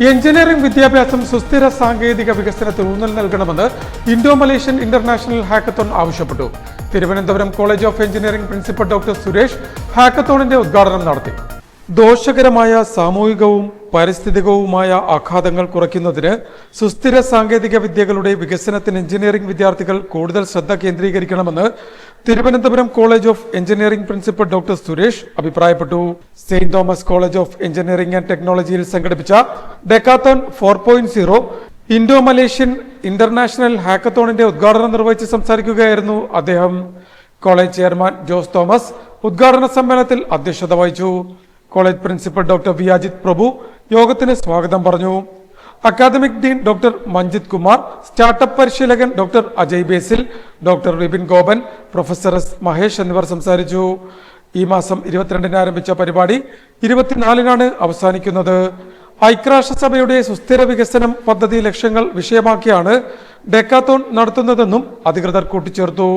Engineering വിദ്യാഭ്യാസം സുസ്ഥിര സാങ്കേതിക വികസനത്തിന് ഊന്നൽ നൽകണമെന്ന് ഇൻഡോ മലേഷ്യൻ ഇന്റർനാഷണൽ ഹാക്കത്തോൺ ആവശ്യപ്പെട്ടു. Thiruvananthapuram college of engineering principal doctor Suresh ഹാക്കത്തോണിന്റെ ഉദ്ഘാടനം നടത്തി. ദോഷകരമായ സാമൂഹികവും പാരിസ്ഥിതികവുമായ ആഘാതങ്ങൾ കുറയ്ക്കുന്നതിന് സുസ്ഥിര സാങ്കേതിക വിദ്യകളുടെ വികസനത്തിന് എഞ്ചിനീയറിംഗ് വിദ്യാർത്ഥികൾ കൂടുതൽ ശ്രദ്ധ കേന്ദ്രീകരിക്കണമെന്ന് Thiruvananthapuram college of engineering principal doctor Suresh അഭിപ്രായപ്പെട്ടു. Saint Thomas college of engineering and ടെക്നോളജിയിൽ സംഘടിപ്പിച്ച ഡെക്കാത്തോൺ 4.0 ഇൻഡോ മലേഷ്യൻ ഇന്റർനാഷണൽ ഹാക്കത്തോണിന്റെ ഉദ്ഘാടനം നിർവഹിച്ച് സംസാരിക്കുകയായിരുന്നു അദ്ദേഹം. കോളേജ് ചെയർമാൻ ജോസ് തോമസ് ഉദ്ഘാടന സമ്മേളനത്തിൽ അധ്യക്ഷത വഹിച്ചു. College principal doctor V Ajith Prabhu യോഗത്തിന് സ്വാഗതം പറഞ്ഞു. Academic dean doctor Manjith Kumar, startup പരിശീലകൻ doctor Ajay Basil, doctor Vipin Gopan, professor S Mahesh എന്നിവർ സംസാരിച്ചു. ഈ മാസം 22-ന് ആരംഭിച്ച പരിപാടി 24-നാണ് അവസാനിക്കുന്നത്. ഐക്യരാഷ്ട്രസഭയുടെ സുസ്ഥിര വികസനം പദ്ധതി ലക്ഷ്യങ്ങൾ വിഷയമാക്കിയാണ് ഡെക്കാത്തോൺ നടത്തുന്നതെന്നും അധികൃതർ കൂട്ടിച്ചേർത്തു.